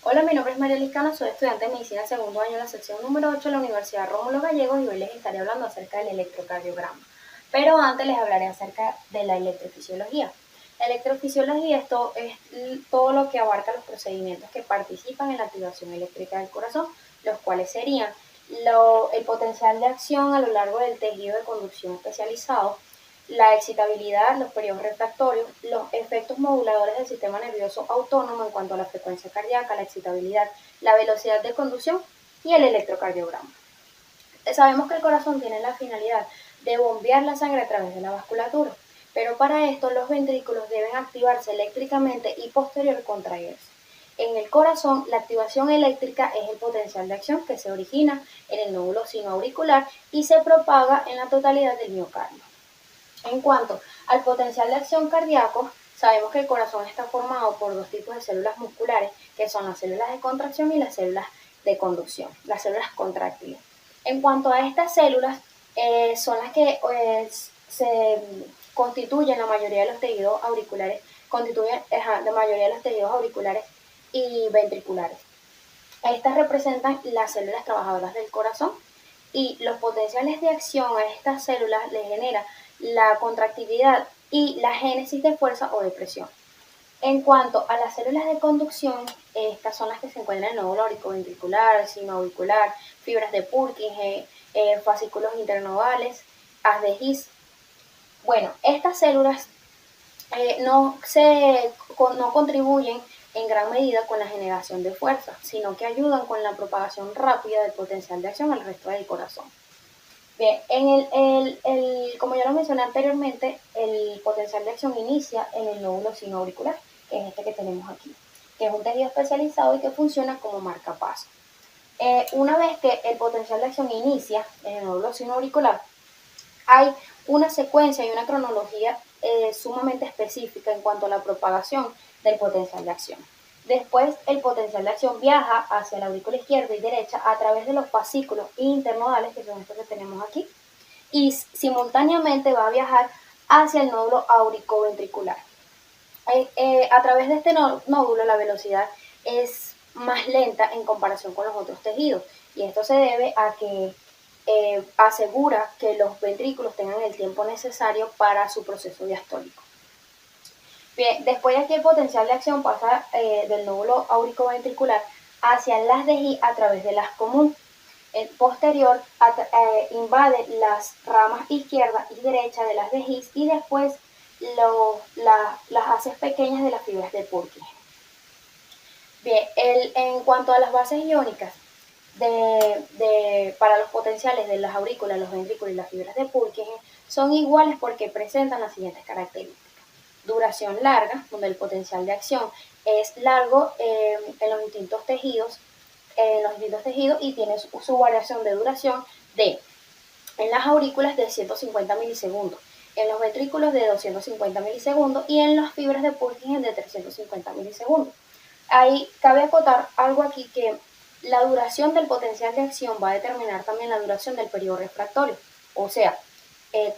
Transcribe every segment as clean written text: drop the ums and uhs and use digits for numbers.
Hola, mi nombre es María Liscano, soy estudiante de medicina segundo año en la sección número 8 de la Universidad Rómulo Gallegos y hoy les estaré hablando acerca del electrocardiograma. Pero antes les hablaré acerca de la electrofisiología. La electrofisiología es todo lo que abarca los procedimientos que participan en la activación eléctrica del corazón, los cuales serían el potencial de acción a lo largo del tejido de conducción especializado, la excitabilidad, los periodos refractorios, los efectos moduladores del sistema nervioso autónomo en cuanto a la frecuencia cardíaca, la excitabilidad, la velocidad de conducción y el electrocardiograma. Sabemos que el corazón tiene la finalidad de bombear la sangre a través de la vasculatura, pero para esto los ventrículos deben activarse eléctricamente y posterior contraerse. En el corazón, la activación eléctrica es el potencial de acción que se origina en el nódulo sinoauricular y se propaga en la totalidad del miocardio. En cuanto al potencial de acción cardíaco, sabemos que el corazón está formado por dos tipos de células musculares, que son las células de contracción y las células de conducción, las células contráctiles. En cuanto a estas células, son las que se constituyen la mayoría de los tejidos auriculares, constituyen la mayoría de los tejidos auriculares y ventriculares. Estas representan las células trabajadoras del corazón y los potenciales de acción a estas células les genera la contractilidad y la génesis de fuerza o de presión. En cuanto a las células de conducción, estas son las que se encuentran en el nódulo auriculoventricular, sinoauricular, fibras de Purkinje, fascículos internodales, haz de His. Bueno, estas células no contribuyen en gran medida con la generación de fuerza, sino que ayudan con la propagación rápida del potencial de acción al resto del corazón. Bien, como ya lo mencioné anteriormente, el potencial de acción inicia en el nódulo sinoauricular, que es este que tenemos aquí, que es un tejido especializado y que funciona como marcapaso. Una vez que el potencial de acción inicia en el nódulo sinoauricular, hay una secuencia y una cronología sumamente específica en cuanto a la propagación del potencial de acción. Después, el potencial de acción viaja hacia la aurícula izquierda y derecha a través de los fascículos internodales, que son estos que tenemos aquí, y simultáneamente va a viajar hacia el nódulo auricoventricular. A través de este nódulo la velocidad es más lenta en comparación con los otros tejidos, y esto se debe a que asegura que los ventrículos tengan el tiempo necesario para su proceso diastólico. Bien, después de aquí el potencial de acción pasa del nódulo auricoventricular hacia las de His a través de las común. El posterior invade las ramas izquierda y derecha de las de His y después las haces pequeñas de las fibras de Purkinje. Bien, en cuanto a las bases iónicas, para los potenciales de las aurículas, los ventrículos y las fibras de Purkinje son iguales porque presentan las siguientes características. Duración larga, donde el potencial de acción es largo en los distintos tejidos y tiene su variación de duración en las aurículas de 150 milisegundos, en los ventrículos de 250 milisegundos y en las fibras de Purkinje de 350 milisegundos. Ahí cabe acotar algo aquí, que la duración del potencial de acción va a determinar también la duración del periodo refractorio. O sea,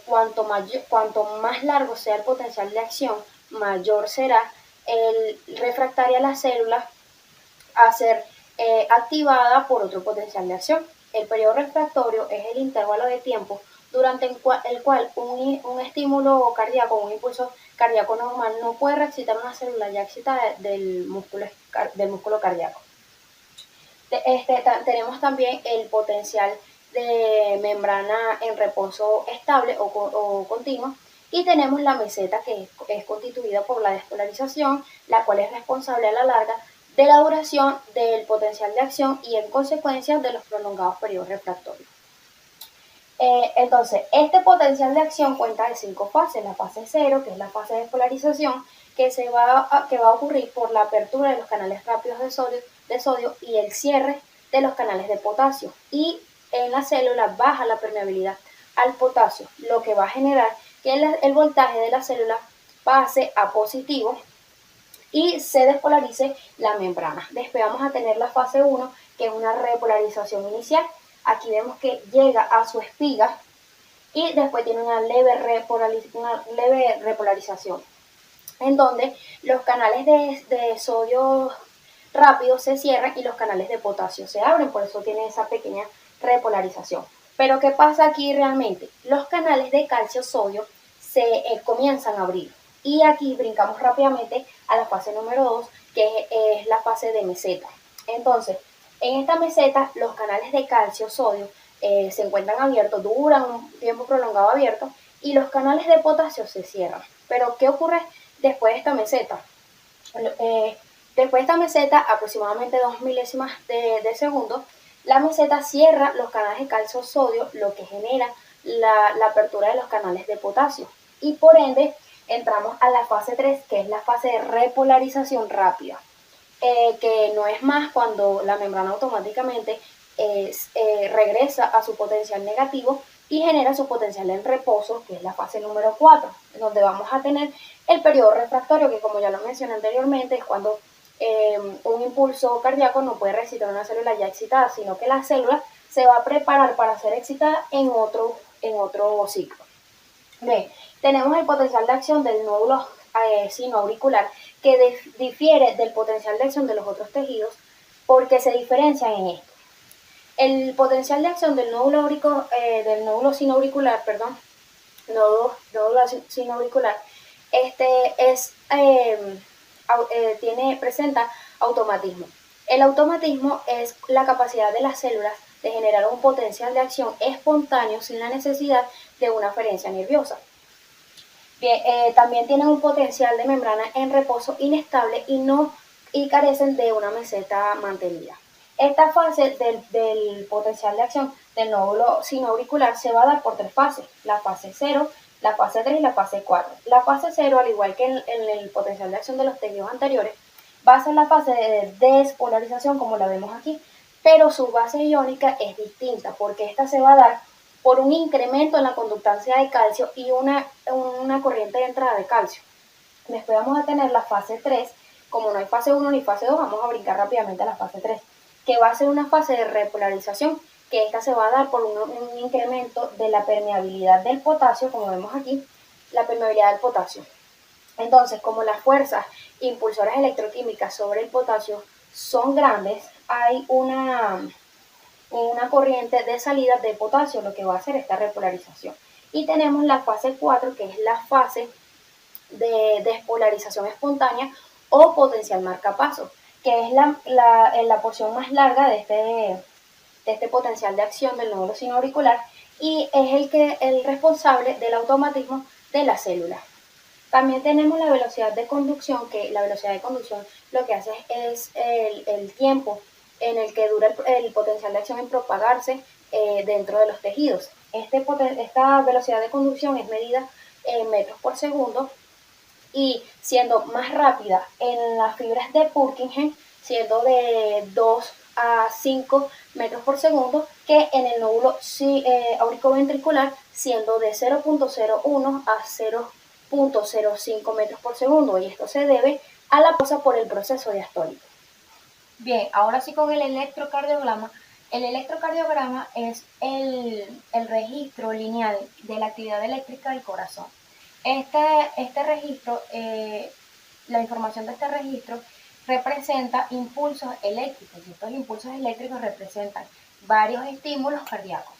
cuanto más largo sea el potencial de acción, mayor será el refractaria a la célula a ser activada por otro potencial de acción. El periodo refractorio es el intervalo de tiempo durante el cual un estímulo cardíaco, un impulso cardíaco normal no puede reexcitar una célula ya excitada del músculo cardíaco. Tenemos también el potencial de membrana en reposo estable o continuo, y tenemos la meseta, que es constituida por la despolarización, la cual es responsable a la larga de la duración del potencial de acción y en consecuencia de los prolongados periodos refractorios. Entonces, este potencial de acción cuenta de 5 fases. La fase 0, que es la fase de despolarización, que va a ocurrir por la apertura de los canales rápidos de sodio y el cierre de los canales de potasio. Y en la célula baja la permeabilidad al potasio, lo que va a generar que el voltaje de la célula pase a positivo y se despolarice la membrana. Después vamos a tener la fase 1, que es una repolarización inicial. Aquí vemos que llega a su espiga y después tiene una leve repolarización, en donde los canales de sodio rápido se cierran y los canales de potasio se abren, por eso tiene esa pequeña repolarización. Pero ¿qué pasa aquí realmente? Los canales de calcio-sodio se comienzan a abrir. Y aquí brincamos rápidamente a la fase número 2, que es la fase de meseta. Entonces, en esta meseta, los canales de calcio-sodio se encuentran abiertos, duran un tiempo prolongado abiertos, y los canales de potasio se cierran. Pero, ¿qué ocurre después de esta meseta? Después de esta meseta, aproximadamente 2 milésimas de segundo, la meseta cierra los canales de calcio-sodio, lo que genera la apertura de los canales de potasio. Y por ende, entramos a la fase 3, que es la fase de repolarización rápida, que no es más cuando la membrana automáticamente regresa a su potencial negativo y genera su potencial en reposo, que es la fase número 4, donde vamos a tener el periodo refractario, que como ya lo mencioné anteriormente, es cuando un impulso cardíaco no puede recitar una célula ya excitada, sino que la célula se va a preparar para ser excitada en otro ciclo. Bien, tenemos el potencial de acción del nódulo sinoauricular, que difiere del potencial de acción de los otros tejidos porque se diferencian en esto. El potencial de acción del nódulo sinoauricular, presenta automatismo. El automatismo es la capacidad de las células de generar un potencial de acción espontáneo sin la necesidad de una aferencia nerviosa. Bien, también tienen un potencial de membrana en reposo inestable y carecen de una meseta mantenida. Esta fase del potencial de acción del nódulo sinoauricular se va a dar por 3 fases: la fase 0, la fase 3 y la fase 4. La fase 0, al igual que en el potencial de acción de los tejidos anteriores, va a ser la fase de despolarización, como la vemos aquí, pero su base iónica es distinta, porque esta se va a dar por un incremento en la conductancia de calcio y una corriente de entrada de calcio. Después vamos a tener la fase 3, como no hay fase 1 ni fase 2, vamos a brincar rápidamente a la fase 3, que va a ser una fase de repolarización, que esta se va a dar por un incremento de la permeabilidad del potasio, como vemos aquí, la permeabilidad del potasio. Entonces, como las fuerzas impulsoras electroquímicas sobre el potasio son grandes, hay una corriente de salida de potasio, lo que va a hacer esta repolarización. Y tenemos la fase 4, que es la fase de despolarización espontánea o potencial marcapaso, que es la porción más larga de este potencial de acción del nódulo sinoauricular y es el responsable del automatismo de la célula. También tenemos la velocidad de conducción, que la velocidad de conducción lo que hace es el tiempo en el que dura el potencial de acción en propagarse dentro de los tejidos. Esta velocidad de conducción es medida en metros por segundo y siendo más rápida en las fibras de Purkinje, siendo de 2 a 5 metros por segundo, que en el nódulo auriculoventricular, siendo de 0.01 a 0.05 metros por segundo, y esto se debe a la pausa por el proceso diastólico. Bien, ahora sí con el electrocardiograma. El electrocardiograma es el registro lineal de la actividad eléctrica del corazón. Este registro, la información de este registro representa impulsos eléctricos, y estos impulsos eléctricos representan varios estímulos cardíacos.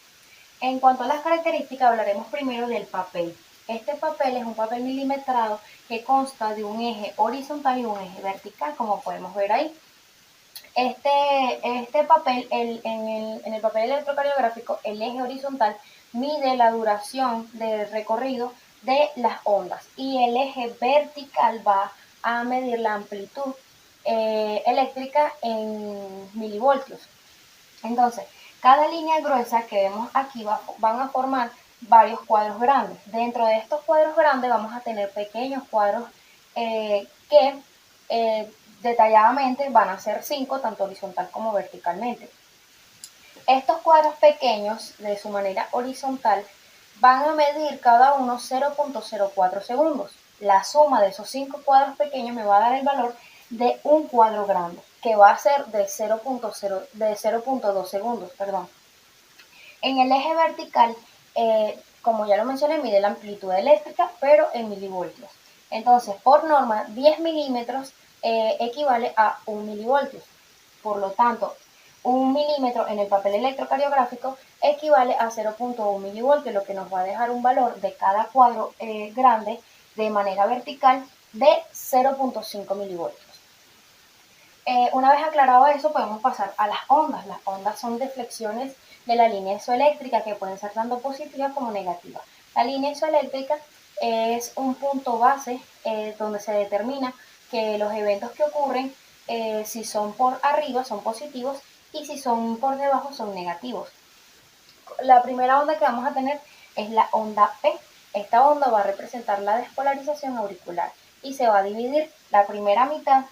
En cuanto a las características, hablaremos primero del papel. Este papel es un papel milimetrado que consta de un eje horizontal y un eje vertical, como podemos ver ahí. Este papel, en el papel electrocardiográfico, el eje horizontal mide la duración del recorrido de las ondas y el eje vertical va a medir la amplitud eléctrica en milivoltios. Entonces, cada línea gruesa que vemos aquí van a formar varios cuadros grandes. Dentro de estos cuadros grandes vamos a tener pequeños cuadros que detalladamente van a ser 5, tanto horizontal como verticalmente. Estos cuadros pequeños, de su manera horizontal, van a medir cada uno 0.04 segundos. La suma de esos 5 cuadros pequeños me va a dar el valor de un cuadro grande, que va a ser de 0.2 segundos. En el eje vertical, como ya lo mencioné, mide la amplitud eléctrica, pero en milivoltios. Entonces, por norma, 10 milímetros equivale a 1 milivoltios. Por lo tanto, 1 milímetro en el papel electrocardiográfico equivale a 0.1 milivoltios, lo que nos va a dejar un valor de cada cuadro grande de manera vertical de 0.5 milivoltios. Una vez aclarado eso, podemos pasar a las ondas. Las ondas son deflexiones de la línea isoeléctrica que pueden ser tanto positivas como negativas. La línea isoeléctrica es un punto base donde se determina que los eventos que ocurren, si son por arriba, son positivos y si son por debajo, son negativos. La primera onda que vamos a tener es la onda P. Esta onda va a representar la despolarización auricular y se va a dividir. La primera mitad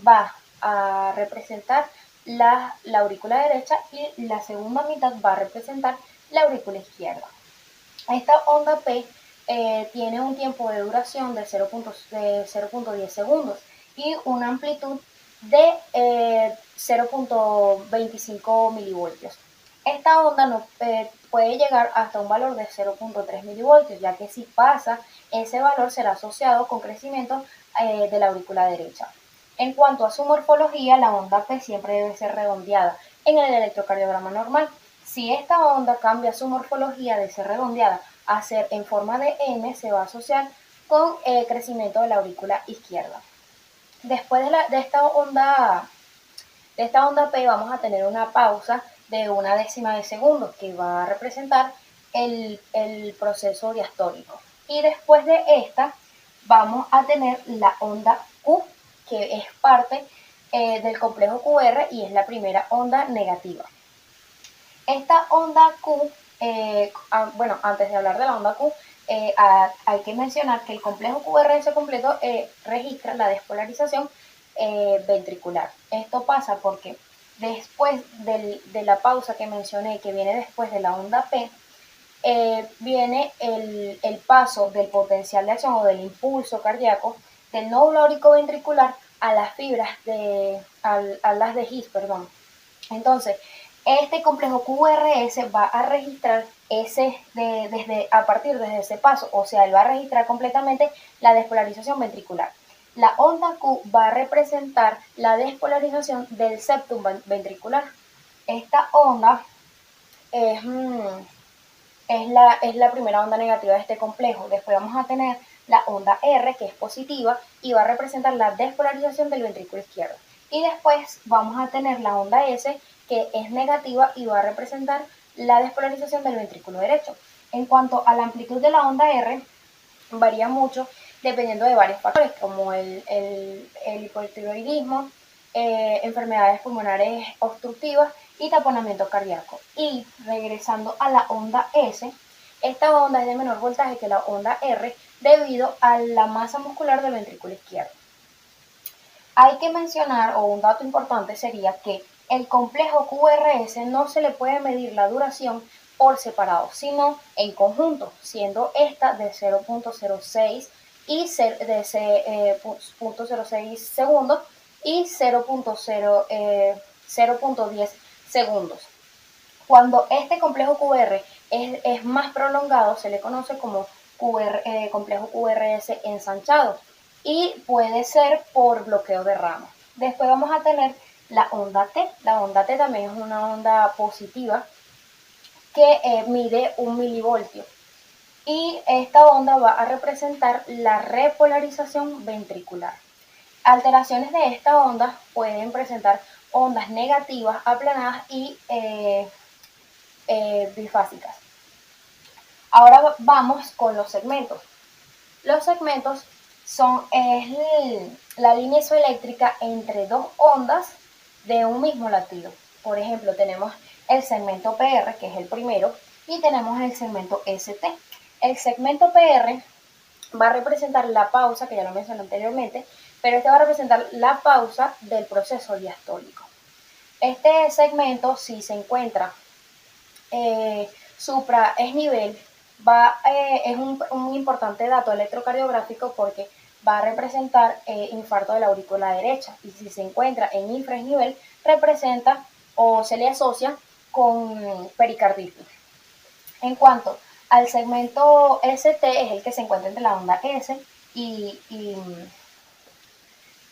va a representar la aurícula derecha y la segunda mitad va a representar la aurícula izquierda. Esta onda P tiene un tiempo de duración de 0.10 segundos y una amplitud de 0.25 milivoltios. Esta onda no, puede llegar hasta un valor de 0.3 milivoltios, ya que si pasa, ese valor será asociado con crecimiento de la aurícula derecha. En cuanto a su morfología, la onda P siempre debe ser redondeada en el electrocardiograma normal. Si esta onda cambia su morfología de ser redondeada a ser en forma de M, se va a asociar con crecimiento de la aurícula izquierda. Después de esta onda P vamos a tener una pausa de 1/10 de segundo que va a representar el proceso diastólico. Y después de esta vamos a tener la onda Q, que es parte del complejo QR y es la primera onda negativa. Esta onda Q, bueno, antes de hablar de la onda Q, hay que mencionar que el complejo QRS completo registra la despolarización ventricular. Esto pasa porque después de la pausa que mencioné, que viene después de la onda P, viene el paso del potencial de acción o del impulso cardíaco del nódulo auriculoventricular a las fibras a las de His, perdón. Entonces, este complejo QRS va a registrar a partir de ese paso, o sea, él va a registrar completamente la despolarización ventricular. La onda Q va a representar la despolarización del septum ventricular. Esta onda es la primera onda negativa de este complejo. Después vamos a tener la onda R, que es positiva, y va a representar la despolarización del ventrículo izquierdo. Y después vamos a tener la onda S, que es negativa y va a representar la despolarización del ventrículo derecho. En cuanto a la amplitud de la onda R, varía mucho dependiendo de varios factores, como el hipotiroidismo, enfermedades pulmonares obstructivas y taponamiento cardíaco. Y regresando a la onda S, esta onda es de menor voltaje que la onda R debido a la masa muscular del ventrículo izquierdo. Hay que mencionar, o un dato importante sería que el complejo QRS no se le puede medir la duración por separado, sino en conjunto, siendo esta de 0.06 y de 0.06 segundos y 0.10 segundos. Cuando este complejo QR es más prolongado, se le conoce como complejo QRS ensanchado y puede ser por bloqueo de rama. Después vamos a tener la onda T. La onda T también es una onda positiva que mide 1 milivoltio. Y esta onda va a representar la repolarización ventricular. Alteraciones de esta onda pueden presentar ondas negativas, aplanadas y bifásicas. Ahora vamos con los segmentos. Los segmentos es la línea isoeléctrica entre dos ondas de un mismo latido. Por ejemplo, tenemos el segmento PR, que es el primero, y tenemos el segmento ST. El segmento PR va a representar la pausa, que ya lo mencioné anteriormente, pero este va a representar la pausa del proceso diastólico. Este segmento, si se encuentra supra es nivel, es un importante dato electrocardiográfico porque va a representar infarto de la aurícula derecha, y si se encuentra en infranivel representa o se le asocia con pericarditis. En cuanto al segmento ST, es el que se encuentra entre la onda S y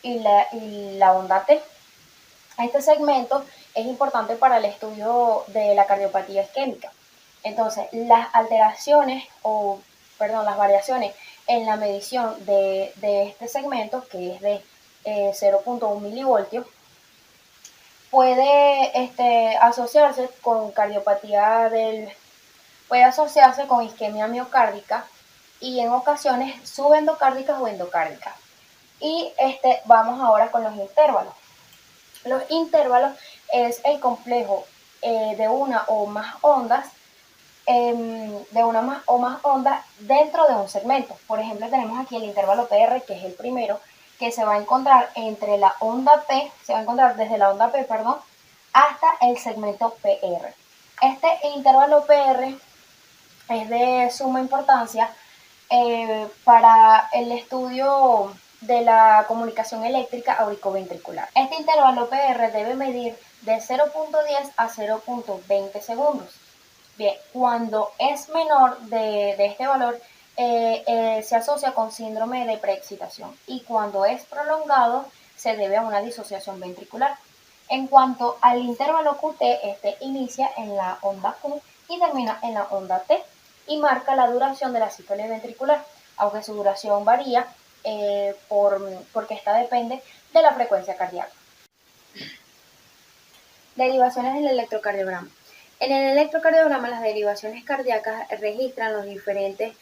y la onda T. Este segmento es importante para el estudio de la cardiopatía isquémica. Entonces, las variaciones en la medición de este segmento, que es de 0.1 milivoltios, puede asociarse con puede asociarse con isquemia miocárdica y en ocasiones subendocárdicas o endocárdicas. Y vamos ahora con los intervalos. Los intervalos es el complejo de una o más ondas dentro de un segmento. Por ejemplo, tenemos aquí el intervalo PR, que es el primero, que se va a encontrar entre la onda P, se va a encontrar desde la onda P, hasta el segmento PR. Este intervalo PR es de suma importancia para el estudio de la comunicación eléctrica auriculoventricular. Este intervalo PR debe medir de 0.10 a 0.20 segundos. Bien, cuando es menor de este valor, se asocia con síndrome de preexcitación y cuando es prolongado se debe a una disociación ventricular. En cuanto al intervalo QT, este inicia en la onda Q y termina en la onda T y marca la duración de la sístole ventricular, aunque su duración varía porque esta depende de la frecuencia cardíaca. Derivaciones del electrocardiograma. En el electrocardiograma, las derivaciones cardíacas registran los diferentes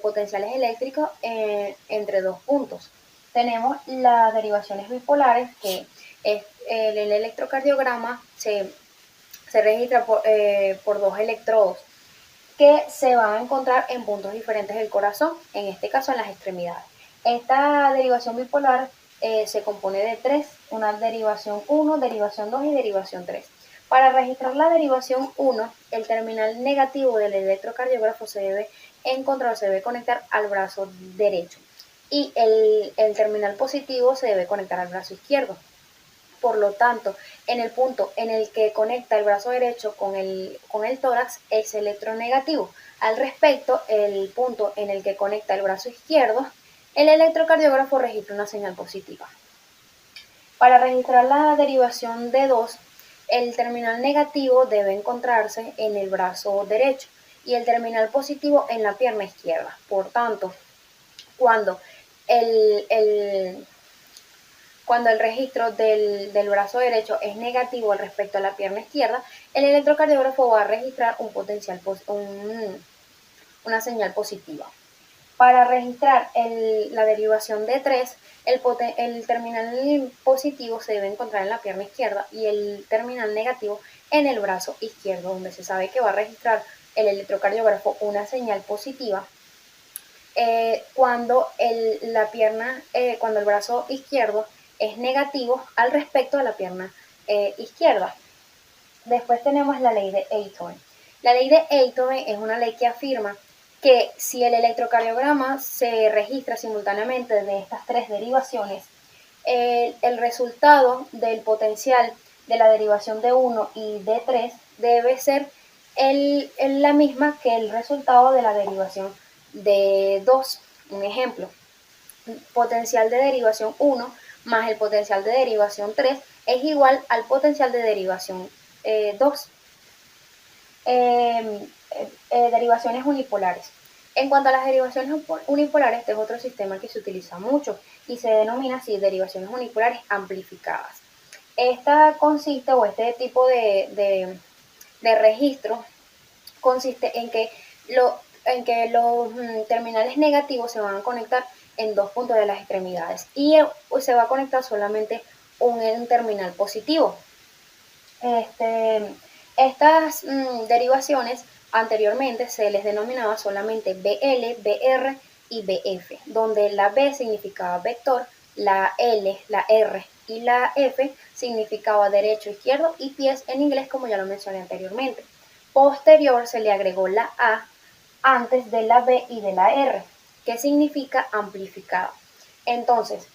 potenciales eléctricos entre dos puntos. Tenemos las derivaciones bipolares, que es el electrocardiograma se registra por dos electrodos que se van a encontrar en puntos diferentes del corazón, en este caso en las extremidades. Esta derivación bipolar se compone de tres, una derivación 1, derivación 2 y derivación 3. Para registrar la derivación 1, el terminal negativo del electrocardiógrafo se debe conectar al brazo derecho y el terminal positivo se debe conectar al brazo izquierdo. Por lo tanto, en el punto en el que conecta el brazo derecho con el tórax es electronegativo. Al respecto, el punto en el que conecta el brazo izquierdo, el electrocardiógrafo registra una señal positiva. Para registrar la derivación de 2, el terminal negativo debe encontrarse en el brazo derecho y el terminal positivo en la pierna izquierda. Por tanto, cuando el registro del brazo derecho es negativo respecto a la pierna izquierda, el electrocardiógrafo va a registrar una señal positiva. Para registrar la derivación de 3, el terminal positivo se debe encontrar en la pierna izquierda y el terminal negativo en el brazo izquierdo, donde se sabe que va a registrar el electrocardiógrafo una señal positiva cuando el brazo izquierdo es negativo al respecto de la pierna izquierda. Después tenemos la ley de Einthoven. La ley de Einthoven es una ley que afirma que si el electrocardiograma se registra simultáneamente de estas tres derivaciones, el resultado del potencial de la derivación de 1 y de 3 debe ser la misma que el resultado de la derivación de 2. Un ejemplo, potencial de derivación 1 más el potencial de derivación 3 es igual al potencial de derivación 2. Derivaciones unipolares. En cuanto a las derivaciones unipolares, este es otro sistema que se utiliza mucho y se denomina así derivaciones unipolares amplificadas. Esta consiste, o este tipo de registro consiste en que los terminales negativos se van a conectar en dos puntos de las extremidades y se va a conectar solamente un terminal positivo. Estas derivaciones anteriormente se les denominaba solamente BL, BR y BF, donde la B significaba vector, la L, la R y la F significaba derecho, izquierdo y pies en inglés, como ya lo mencioné anteriormente. Posterior se le agregó la A antes de la B y de la R, que significa amplificada. Entonces,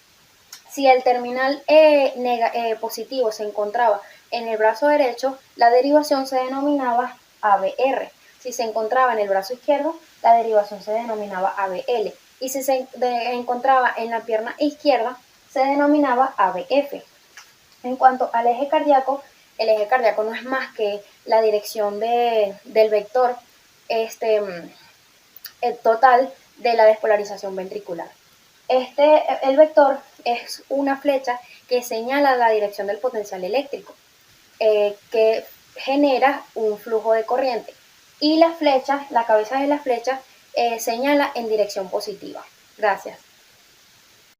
si el terminal positivo se encontraba en el brazo derecho, la derivación se denominaba ABR. Si se encontraba en el brazo izquierdo, la derivación se denominaba ABL. Y si se encontraba en la pierna izquierda, se denominaba ABF. En cuanto al eje cardíaco, el eje cardíaco no es más que la dirección del vector total de la despolarización ventricular. El vector es una flecha que señala la dirección del potencial eléctrico, que genera un flujo de corriente. Y la cabeza de la flecha, señala en dirección positiva. Gracias.